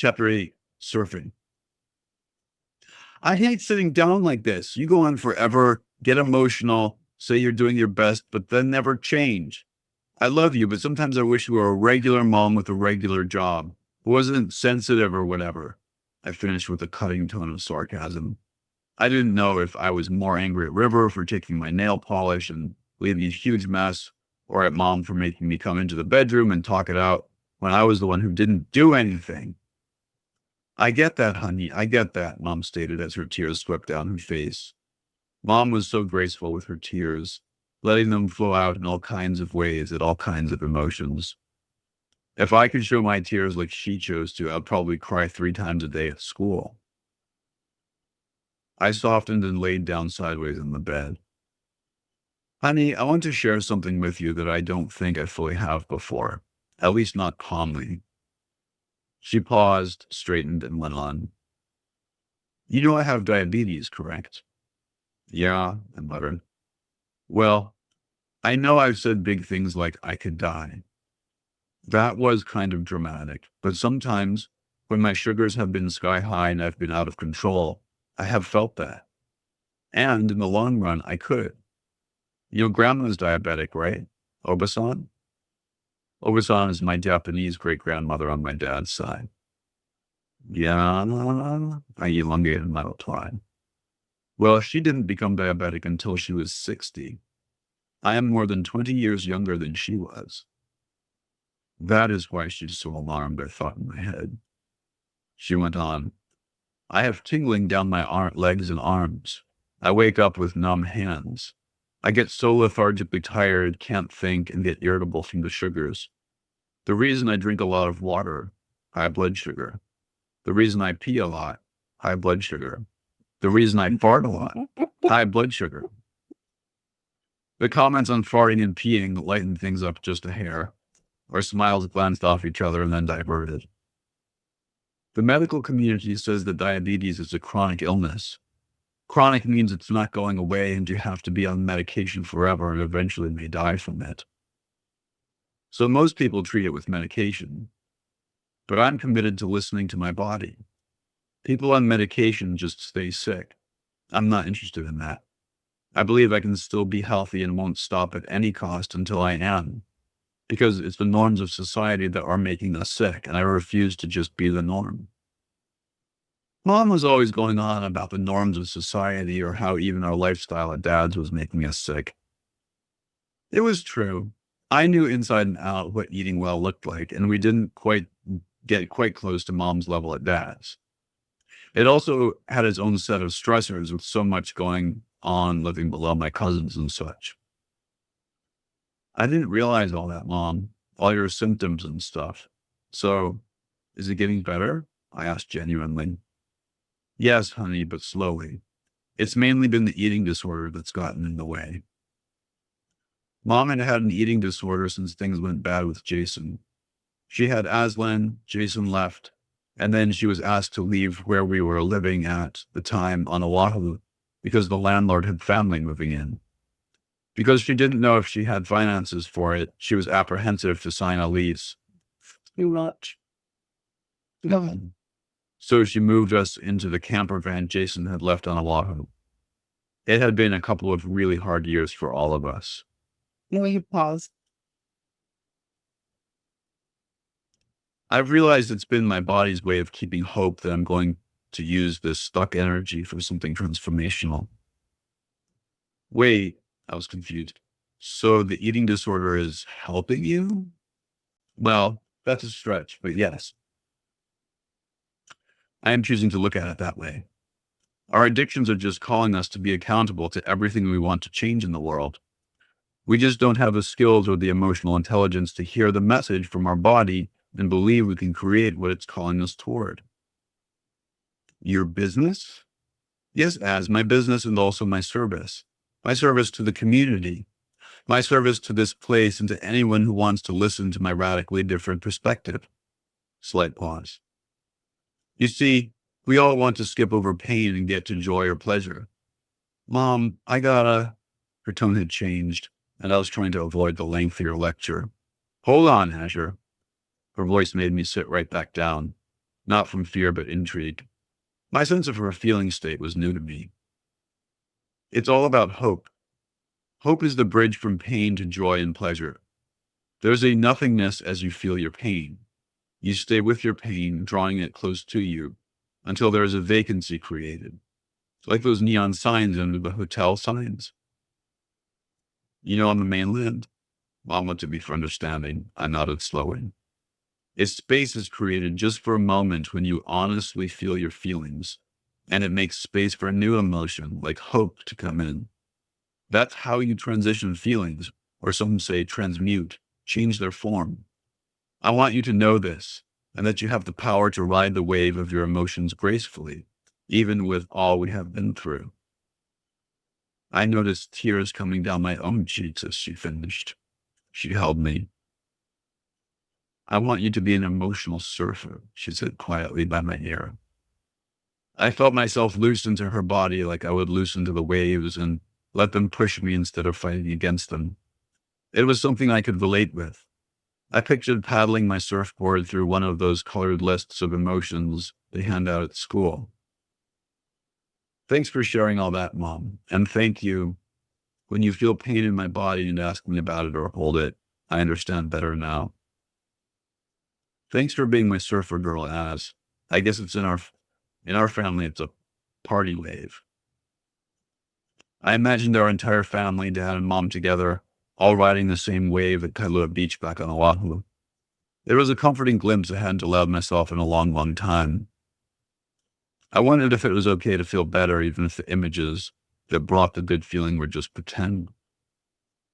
Chapter 8, Surfing. I hate sitting down like this. You go on forever, get emotional, say you're doing your best, but then never change. I love you, but sometimes I wish you were a regular mom with a regular job, who wasn't sensitive or whatever. I finished with a cutting tone of sarcasm. I didn't know if I was more angry at River for taking my nail polish and leaving a huge mess, or at Mom for making me come into the bedroom and talk it out when I was the one who didn't do anything. I get that, honey. I get that, Mom stated as her tears swept down her face. Mom was so graceful with her tears, letting them flow out in all kinds of ways at all kinds of emotions. If I could show my tears like she chose to, I'd probably cry 3 times a day at school. I softened and laid down sideways in the bed. Honey, I want to share something with you that I don't think I fully have before, at least not calmly. She paused, straightened, and went on. You know I have diabetes, correct? Yeah, I muttered. Well, I know I've said big things like I could die. That was kind of dramatic, but sometimes when my sugars have been sky high and I've been out of control, I have felt that. And in the long run, I could. Your grandma's diabetic, right? Obasan? Obasan is my Japanese great-grandmother on my dad's side. Yeah, I elongated my reply. Well, she didn't become diabetic until she was 60. I am more than 20 years younger than she was. That is why she's so alarmed, I thought in my head. She went on. I have tingling down my legs and arms. I wake up with numb hands. I get so lethargically tired, can't think, and get irritable from the sugars. The reason I drink a lot of water, high blood sugar. The reason I pee a lot, high blood sugar. The reason I fart a lot, high blood sugar. The comments on farting and peeing lightened things up just a hair. Our smiles glanced off each other and then diverted. The medical community says that diabetes is a chronic illness. Chronic means it's not going away and you have to be on medication forever and eventually may die from it. So most people treat it with medication. But I'm committed to listening to my body. People on medication just stay sick. I'm not interested in that. I believe I can still be healthy and won't stop at any cost until I am. Because it's the norms of society that are making us sick, and I refuse to just be the norm. Mom was always going on about the norms of society or how even our lifestyle at Dad's was making us sick. It was true. I knew inside and out what eating well looked like, and we didn't get quite close to Mom's level at Dad's. It also had its own set of stressors with so much going on living below my cousins and such. I didn't realize all that, Mom, all your symptoms and stuff. So, is it getting better? I asked genuinely. Yes, honey, but slowly. It's mainly been the eating disorder that's gotten in the way. Mom had had an eating disorder since things went bad with Jason. She had Aslan, Jason left, and then she was asked to leave where we were living at the time on Oahu because the landlord had family moving in. Because she didn't know if she had finances for it, she was apprehensive to sign a lease. Too much. No. So she moved us into the camper van Jason had left on Oahu. It had been a couple of really hard years for all of us. No, you pause. I've realized it's been my body's way of keeping hope that I'm going to use this stuck energy for something transformational. Wait, I was confused. So the eating disorder is helping you? Well, that's a stretch, but yes. I am choosing to look at it that way. Our addictions are just calling us to be accountable to everything we want to change in the world. We just don't have the skills or the emotional intelligence to hear the message from our body and believe we can create what it's calling us toward. Your business? Yes, as my business and also my service. My service to the community. My service to this place and to anyone who wants to listen to my radically different perspective. Slight pause. You see, we all want to skip over pain and get to joy or pleasure. Mom, her tone had changed, and I was trying to avoid the lengthier lecture. Hold on, Asher. Her voice made me sit right back down. not from fear, but intrigue. My sense of her feeling state was new to me. It's all about hope. Hope is the bridge from pain to joy and pleasure. There's a nothingness as you feel your pain. You stay with your pain, drawing it close to you until there is a vacancy created. It's like those neon signs under the hotel signs. On the mainland, Mom looked at me for understanding. I nodded slowly. A space is created just for a moment when you honestly feel your feelings, and it makes space for a new emotion like hope to come in. That's how you transition feelings, or some say transmute, change their form. I want you to know this, and that you have the power to ride the wave of your emotions gracefully, even with all we have been through. I noticed tears coming down my own cheeks as she finished. She held me. I want you to be an emotional surfer, she said quietly by my ear. I felt myself loosen to her body like I would loosen to the waves and let them push me instead of fighting against them. It was something I could relate with. I pictured paddling my surfboard through one of those colored lists of emotions they hand out at school. Thanks for sharing all that, Mom. And thank you. When you feel pain in my body and ask me about it or hold it, I understand better now. Thanks for being my surfer girl, As. I guess it's in our family, it's a party wave. I imagined our entire family, Dad and Mom together, all riding the same wave at Kailua Beach back on Oahu. It was a comforting glimpse I hadn't allowed myself in a long, long time. I wondered if it was okay to feel better, even if the images that brought the good feeling were just pretend.